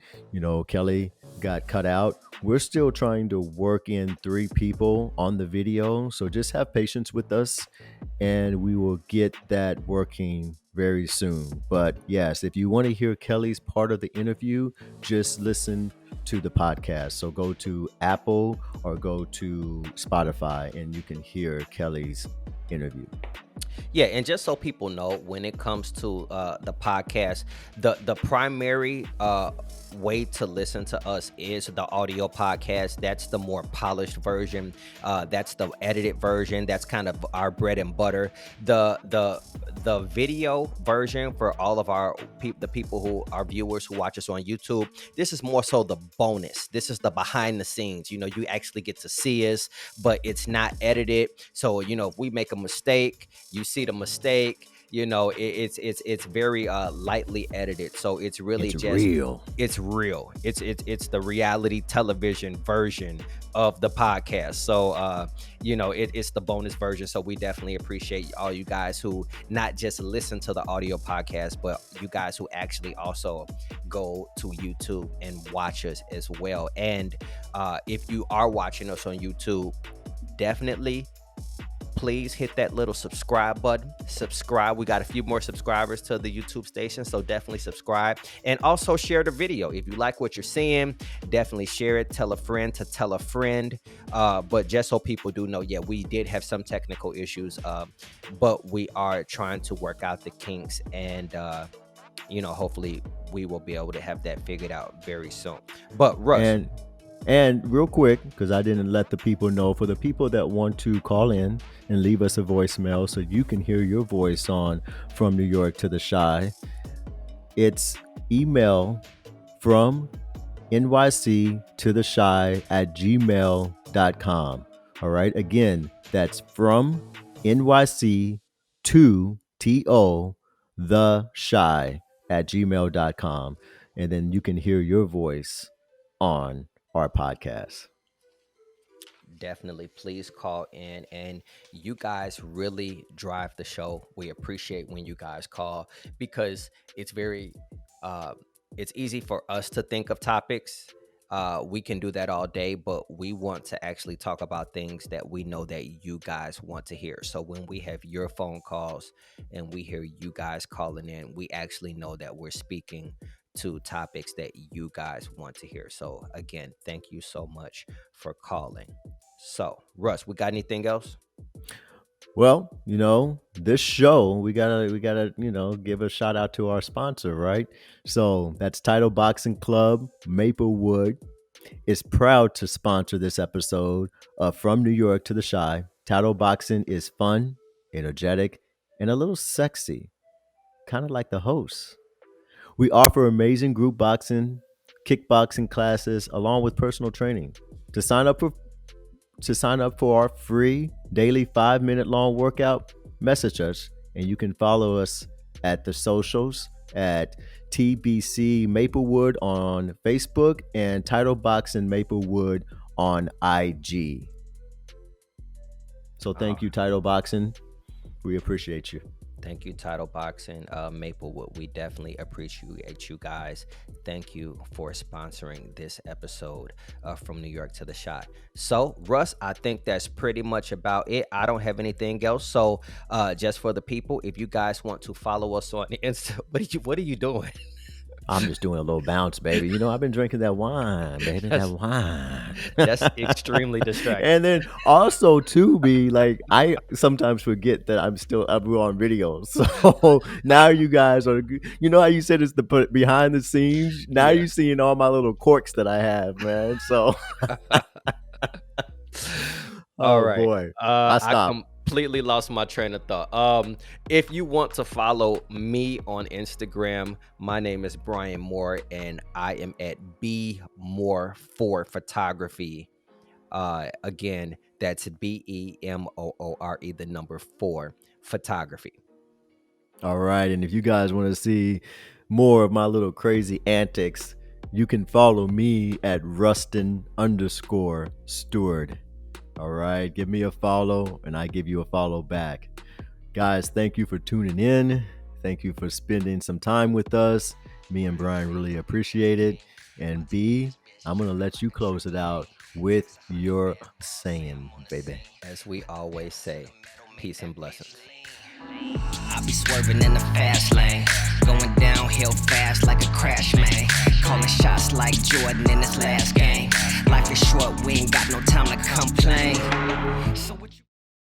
Kelly got cut out, we're still trying to work in 3 people on the video. So just have patience with us and we will get that working very soon. But yes, if you want to hear Kelly's part of the interview, just listen to the podcast. So go to Apple or go to Spotify and you can hear Kelly's interview. Yeah, and just so people know, when it comes to the podcast, the primary way to listen to us is the audio podcast. That's the more polished version. That's the edited version. That's kind of our bread and butter. The video version for all of the people who are viewers who watch us on YouTube, this is more so the bonus. This is the behind the scenes. You actually get to see us, but it's not edited. So if we make a mistake, you see the mistake. It's very lightly edited, so it's really real. It's real. It's the reality television version of the podcast. So it's the bonus version. So we definitely appreciate all you guys who not just listen to the audio podcast, but you guys who actually also go to YouTube and watch us as well. And if you are watching us on YouTube, definitely please hit that little subscribe button. Subscribe. We got a few more subscribers to the YouTube station, so definitely subscribe. And also share the video. If you like what you're seeing, definitely share it. Tell a friend to tell a friend. But just so people do know, yeah, we did have some technical issues, but we are trying to work out the kinks, and hopefully we will be able to have that figured out very soon. But Russ, and real quick, because I didn't let the people know, for the people that want to call in and leave us a voicemail so you can hear your voice on From New York to the Chi, it's email from nyc@gmail.com. All right. Again, that's from NYC to TO the Chi @gmail.com. And then you can hear your voice on our podcast. definitely please call in, and you guys really drive the show. We appreciate when you guys call, because it's it's easy for us to think of topics. We can do that all day, but we want to actually talk about things that we know that you guys want to hear. So when we have your phone calls and we hear you guys calling in, we actually know that we're speaking to topics that you guys want to hear. So again, thank you so much for calling. So Russ, we got anything else? Well, this show, we gotta, give a shout out to our sponsor, right? So that's Title Boxing Club, Maplewood, is proud to sponsor this episode of From New York to the Chi. Title Boxing is fun, energetic, and a little sexy, kind of like the host. We offer amazing group boxing, kickboxing classes, along with personal training. To sign up for our free daily 5-minute long workout, message us, and you can follow us at the socials at TBC Maplewood on Facebook and Title Boxing Maplewood on IG. So thank you, Title Boxing. We appreciate you. Thank you, Title Boxing, Maplewood. We definitely appreciate you guys. Thank you for sponsoring this episode From New York to the Chi. So, Russ, I think that's pretty much about it. I don't have anything else. So, just for the people, if you guys want to follow us on Insta, what are you doing? I'm just doing a little bounce, baby. I've been drinking that wine, baby. That wine. That's extremely distracting. And then also, too, I sometimes forget that I'm on video. So now you guys are, how you said it's the behind the scenes? Now you're seeing all my little quirks that I have, man. So. All right. Boy. I stopped. Completely lost my train of thought. If you want to follow me on Instagram, my name is Brian Moore, and I am at BMoore4 Photography. Again, that's BEMOORE, the number 4 Photography. All right, and if you guys want to see more of my little crazy antics, you can follow me at Rustin_Stewart. All right, give me a follow and I give you a follow back. Guys, thank you for tuning in. Thank you for spending some time with us. Me and Brian really appreciate it. And B, I'm going to let you close it out with your saying, baby. As we always say, peace and blessings. I be swerving in the fast lane, going downhill fast like a crash, man. Calling shots like Jordan in his last game. Life is short, we ain't got no time to complain.